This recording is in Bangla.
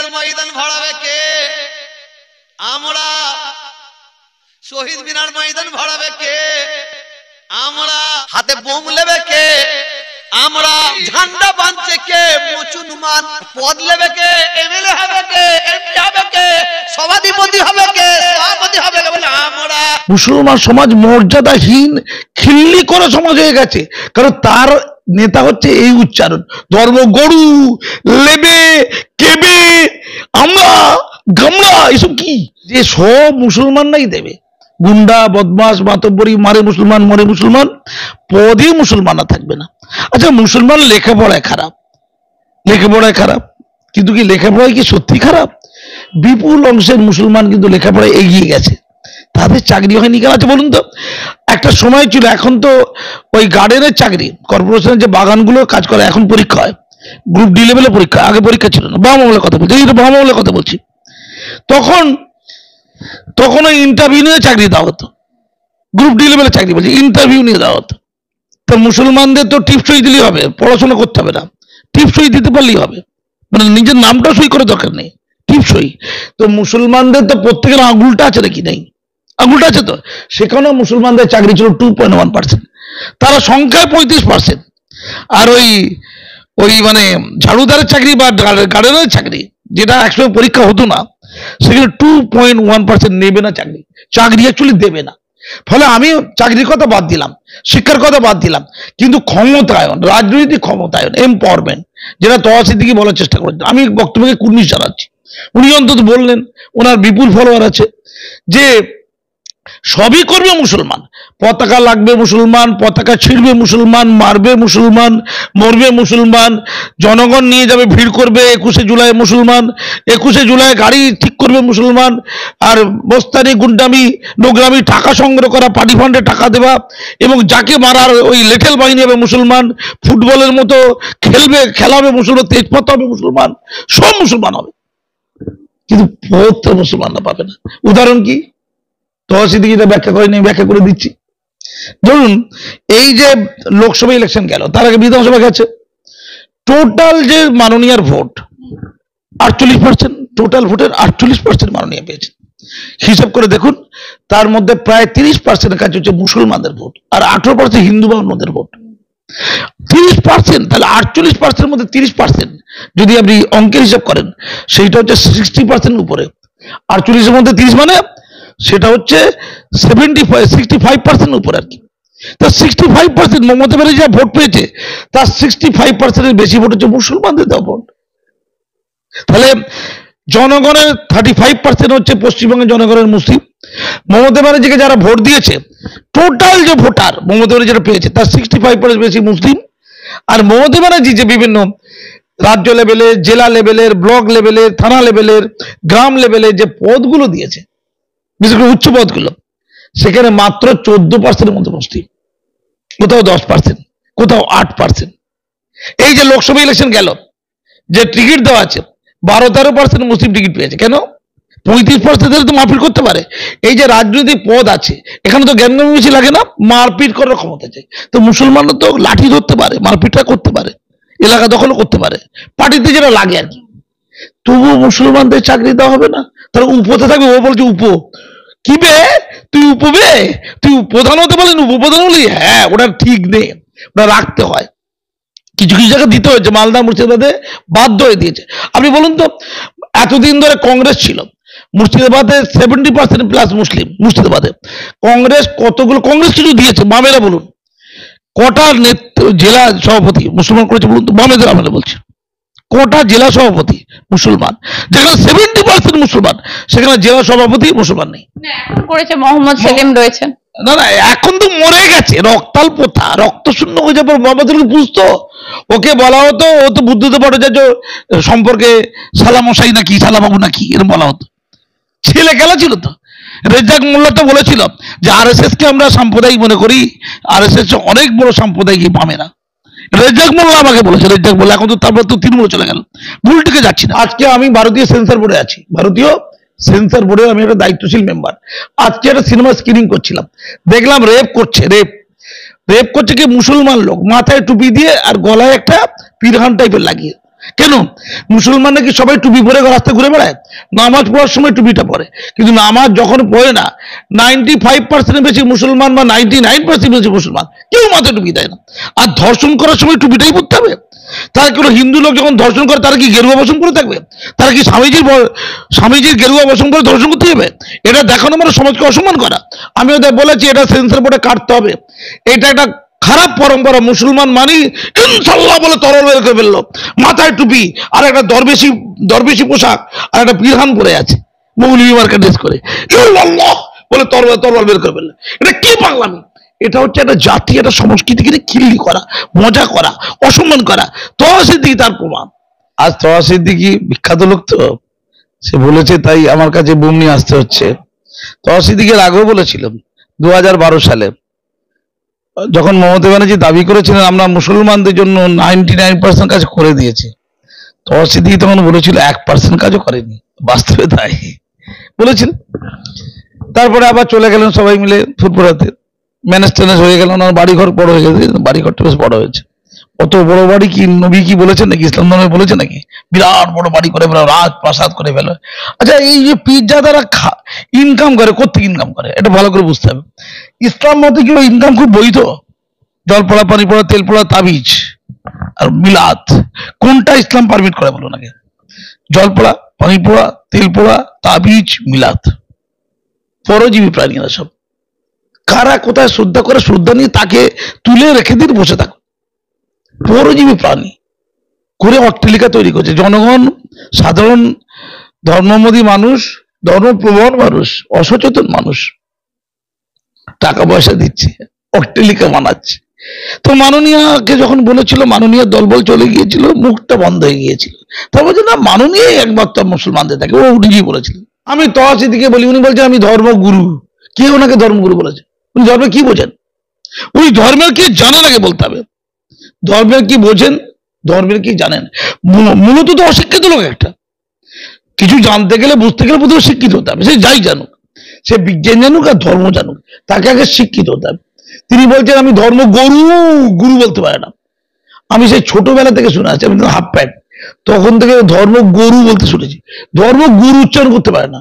মিনারের ময়দান ভাড়াবে কে? আমরা। শহীদ মিনার ময়দান ভাড়াবে কে? আমরা। হাতে বোম নেবে কে? আমরা। ঝান্ডা বাঁধছে কে? মুসলমান। পদ নেবে কে? এমএলএ হবে কে? এমপি হবে কে? সভাধিপতি হবে কে? সভাপতি হবে কে? বলে আমরা। মুসলমান সমাজ মর্যাদাহীন খিল্লি করা সমাজ হয়ে গেছে, কারণ তার নেতা হচ্ছে এই উচ্চারণ, ধর্ম গরু লেবে কেবে আমরা গামড়া, এসব কি যে সব মুসলমানরাই দেবে। গুন্ডা বদমাস মাতব্বরি, মারে মুসলমান মরে মুসলমান, পদে মুসলমানরা থাকবে না। আচ্ছা, মুসলমান লেখাপড়ায় খারাপ, লেখাপড়ায় খারাপ, কিন্তু কি লেখাপড়ায় কি সত্যি খারাপ? বিপুল অংশের মুসলমান কিন্তু লেখাপড়ায় এগিয়ে গেছে, তাদের চাকরি হয়নি কেন? আচ্ছা বলুন তো, একটা সময় ছিল, এখন তো ওই গার্ডেনের চাকরি, কর্পোরেশনের যে বাগানগুলো কাজ করে, এখন পরীক্ষা হয়, গ্রুপ ডি লেভেলে পরীক্ষা, আগে পরীক্ষা ছিল না। বামমহলের কথা বলছি, এই তো বামমহলের কথা বলছি। তখন ওই ইন্টারভিউ নিয়ে চাকরি দেওয়া হতো, গ্রুপ ডি লেভেলে চাকরি বলছি, ইন্টারভিউ নিয়ে দেওয়া হতো। তো মুসলমানদের তো টিপসই দিলেই হবে, পড়াশোনা করতে হবে না, টিপসই দিতে পারলেই হবে, মানে নিজের নামটা সই করে দরকার নেই, টিপসই। তো মুসলমানদের তো প্রত্যেকের আঙুলটা আছে নাকি? নেই, আঙুলটা আছে তো। সেখানেও মুসলমানদের চাকরি ছিল 2.1%, তারা সংখ্যায় 35%। আর ওই মানে ঝাড়ুদারের চাকরি বা গার্ডেনের চাকরি, যেটা একসময় পরীক্ষা হতো না, সেখানে 2.1% নেবে না চাকরি, চাকরি অ্যাকচুয়ালি দেবে না। ফলে আমি চাকরির কথা বাদ দিলাম, শিক্ষার কথা বাদ দিলাম, কিন্তু ক্ষমতায়ন, রাজনৈতিক ক্ষমতায়ন, এম্পাওয়ারমেন্ট, যেটা তহা সিদ্দিকী বলার চেষ্টা করেছেন, আমি বক্তব্যকে কুর্নিশ জানাচ্ছি। উনি অন্তত বললেন, ওনার বিপুল ফলোয়ার আছে, যে সবই করবে মুসলমান, পতাকা লাগবে মুসলমান, পতাকা ছিঁড়বে মুসলমান, মারবে মুসলমান, মরবে মুসলমান, জনগণ নিয়ে যাবে, ভিড় করবে 21শে জুলাই মুসলমান, 21শে জুলাই গাড়ি ঠিক করবে মুসলমান, আর বস্তানি গুন্ডামি নোংরামি, টাকা সংগ্রহ করা, পার্টি ফান্ডে টাকা দেওয়া, এবং যাকে মারার ওই লেটেল বাহিনী হবে মুসলমান, ফুটবলের মতো খেলাবে মুসলমান, তেজপাত হবে মুসলমান, সব মুসলমান হবে, কিন্তু পথ তো মুসলমানরা পাবে না। উদাহরণ কি? তহসিদিকে ব্যাখ্যা করেনি, ব্যাখ্যা করে দিচ্ছি। ধরুন, এই যে লোকসভা ইলেকশন গেল, তার আগে বিধানসভা গেছে, টোটাল যে মাননীয়ার ভোট 48%, টোটাল ভোটের 48% মাননীয় পেয়েছে। হিসাব করে দেখুন, তার মধ্যে প্রায় 30% কাজ হচ্ছে মুসলমানদের ভোট, আর 18% হিন্দু বা অন্যদের ভোট। 30%, তাহলে 48% মধ্যে 30%, যদি আপনি অঙ্কের হিসাব করেন, সেইটা হচ্ছে 60% উপরে। 48-এর মধ্যে 30 মানে সেটা হচ্ছে 65% উপরে আর কি। তা 65% মমতা ব্যানার্জি যা ভোট পেয়েছে, তার 65%-এর বেশি ভোট হচ্ছে মুসলমানদের দেওয়া ভোট। তাহলে জনগণের 35% হচ্ছে পশ্চিমবঙ্গের জনগণের মুসলিম। মমতা ব্যানার্জিকে যারা ভোট দিয়েছে, টোটাল যে ভোটার মমতা ব্যানার্জি যেটা পেয়েছে, তার 65% বেশি মুসলিম। আর মমতা ব্যানার্জি যে বিভিন্ন রাজ্য লেভেলের, জেলা লেভেলের, ব্লক লেভেলের, থানা লেভেলের, গ্রাম লেভেলের যে পদগুলো দিয়েছে, বিশেষ করে উচ্চ পদগুলো, সেখানে মাত্র 14%-এর মধ্যে মুসলিম, কোথাও 10%, কোথাও 8%। এই যে লোকসভা ইলেকশন গেল, যে টিকিট দেওয়া আছে, 12-13% মুসলিম টিকিট পেয়েছে। কেন? 35% তো মারপিট করতে পারে। এই যে রাজনৈতিক পদ আছে, এখানে তো জ্ঞান বেশি লাগে না, মারপিট করার ক্ষমতা চাই। তো মুসলমানরা তো লাঠি ধরতে পারে, মারপিটটা করতে পারে, এলাকা দখলও করতে পারে, পার্টিতে যেটা লাগে আর কি। তবুও মুসলমানদের চাকরি দেওয়া হবে না, তারা উপতে থাকবে। ও বলছে উপ কি বে, তুই উপবে, তুই প্রধান হতে বলেন, উপপ্রধান বলি, হ্যাঁ ওটা ঠিক নেই, ওটা রাখতে হয়। কিছু কিছু জায়গায় দিতে হয়েছে, মালদা মুর্শিদাবাদে বাধ্য হয়ে দিয়েছে। আপনি বলুন তো, এতদিন ধরে কংগ্রেস ছিল মুর্শিদাবাদে, 70% প্লাস মুসলিম মুর্শিদাবাদে। কংগ্রেস কতগুলো কংগ্রেস কিছু দিয়েছে, বামেরা বলুন, কটা জেলা সভাপতি মুসলমান করেছে বলুন তো, বামেদের আমলে বলছে, কটা জেলা সভাপতি মুসলমান, যেখানে 70% মুসলমান, সেখানে জেলা সভাপতি মুসলমান নেই। এখন করেছে মোহাম্মদ সেলিম রয়েছেন। না না, এখন তো মরে গেছে, রক্তাল পোতা, রক্ত শূন্য হয়ে যাবার বাবাদেরকে বুঝতো। ওকে বলা হতো, ও তো বুদ্ধদেব ভট্টাচার্য সম্পর্কে সালামশাই নাকি, সালাবাবু নাকি, এরকম বলা হতো। ছেলে খেলা ছিল তো। রেজ্জাক মোল্লা তো বলেছিল যে আরএসএস কে আমরা সাম্প্রদায়িক মনে করি, আরএসএস অনেক বড় সাম্প্রদায়িক বামেরা। রেজ্জাক মোল্লা আমাকে বলেছে, রেজ্জাক মোল্লা, এখন তো তারপর তো তৃণমূলে চলে গেল, ভুল থেকে যাচ্ছি না। আজকে আমি ভারতীয় সেন্সর বোর্ডে আছি, ভারতীয় সেন্সর বোর্ডে আমি একটা দায়িত্বশীল মেম্বার। আজকে একটা সিনেমা স্ক্রিনিং করছিলাম, দেখলাম রেপ করছে, রেপ করছে কি মুসলমান লোক, মাথায় টুপি দিয়ে আর গলায় একটা পিরহান টাইপের লাগিয়ে। কেন? মুসলমানরা কি সবাই টুপি পরে রাস্তায় ঘুরে বেড়ায়? নামাজ পড়ার সময় টুপিটা পরে, কিন্তু নামাজ যখন পড়ে না 95% বেশি মুসলমান বা 99% বেশি মুসলমান কেউ মাথায় টুপি দেয় না। আর ধর্ষণ করার সময় টুপিটাই পরতে হবে? তারা কোনো হিন্দু লোক যখন ধর্ষণ করে তারা কি গেরুয়া বসন করে থাকবে? তারা কি স্বামীজির গেরুয়া বসন করে ধর্ষণ করতে হবে? এটা দেখানো মানে সমাজকে অসম্মান করা। আমি ওদের বলেছি এটা সেন্সর বোর্ডে কাটতে হবে। এটা একটা খারাপ পরম্পরা। মুসলমান মানি ইনশাল্লাহ বলে তরল বের করে ফেললো, মাথায় টুপি আর একটা দরবেশি পোশাক আর একটা পিরহান পরে আছে মৌলভী মার্কা ড্রেস করে, আল্লাহ বলে তরল বের করে ফেললো। এটা কি পাগলামি? এটা হচ্ছে একটা জাতি, একটা সংস্কৃতিকে খিল্লি করা, মজা করা, অসম্মান করা। তহা সিদ্দিকী তার প্রমাণ। আজ তহা সিদ্দিকী বিখ্যাত লোক তো, সে বলেছে তাই আমার কাছে বুম নিয়ে আসতে হচ্ছে। তহা সিদ্দিকীর আগেও বলেছিলাম 2012 সালে যখন মমতা ব্যানার্জি দাবি করেছিলেন আমরা মুসলমানদের জন্য 99% কাজ করে দিয়েছি, তহা সিদ্দিকী তখন বলেছিল 1% কাজও করেনি। বাস্তবে তাই বলেছিলেন। তারপরে আবার চলে গেলেন সবাই মিলে ফুরফুরাতে, ম্যানেজ ট্যানেজ হয়ে গেল, ওনার বাড়িঘর বড় হয়ে গেছে, বাড়িঘরটা বেশ বড় হয়েছে। অত বড় বাড়ি কি নবী কি বলেছেন নাকি, ইসলাম ধর্মে বলেছে নাকি? বিরাট বড় বাড়ি করে ফেলো, রাজপ্রাসাদ করে ফেলো। আচ্ছা, এই যে পিজ্জা দ্বারা ইনকাম করে, কোথেকে ইনকাম করে এটা ভালো করে বুঝতে হবে। ইসলাম মতে কি ইনকাম খুব বৈধ? জল পড়া, পানি পড়া, তেল পড়া, তাবিজ আর মিলাদ, কোনটা ইসলাম পারমিট করে বলো নাকি? জল পড়া, পানি পড়া, তেল পড়া, তাবিজ, মিলাদ, পরজীবী প্রাণীরা সব। কারা কোথায় শ্রদ্ধা করে, শ্রদ্ধা নিয়ে তাকে তুলে রেখে দিন, বসে থাকো। পরজীবী প্রাণী করে অট্টালিকা তৈরি করছে। জনগণ, সাধারণ ধর্মমোদী মানুষ, ধর্মপ্রবণ মানুষ, অসচেতন মানুষ টাকা পয়সা দিচ্ছে, অট্টালিকা বানাচ্ছে। তো মাননীয়াকে যখন বলেছিল, মাননীয় দলবল চলে গিয়েছিল, মুখটা বন্ধ হয়ে গিয়েছিল। তা বলছে না, মাননীয় একমাত্র মুসলমানদের থাকে, ও উঠিয়ে বলেছিল। আমি তহা সিদ্দিকীকে বলি, উনি বলছেন আমি ধর্মগুরু। কে ওনাকে ধর্মগুরু বলেছে? উনি ধর্মে কি বোঝেন? উনি ধর্মের কি জানেন আগে বলতে হবে। ধর্মের কি বোঝেন, ধর্মের কি জানেন? মূলত তো অশিক্ষিত লোক একটা। কিছু জানতে গেলে, বুঝতে গেলে প্রথমে শিক্ষিত হতে হবে। সে যাই জানুক, সে বিজ্ঞান জানুক আর ধর্ম জানুক, তাকে আগে শিক্ষিত হতে হবে। তিনি বলছেন আমি ধর্ম গুরু বলতে পারে না। আমি সেই ছোটবেলা থেকে শুনে আছি, আমি হাফ প্যান্ট, তখন থেকে ধর্ম গরু বলতে শুনেছি। ধর্ম গুরু উচ্চারণ করতে পারে না।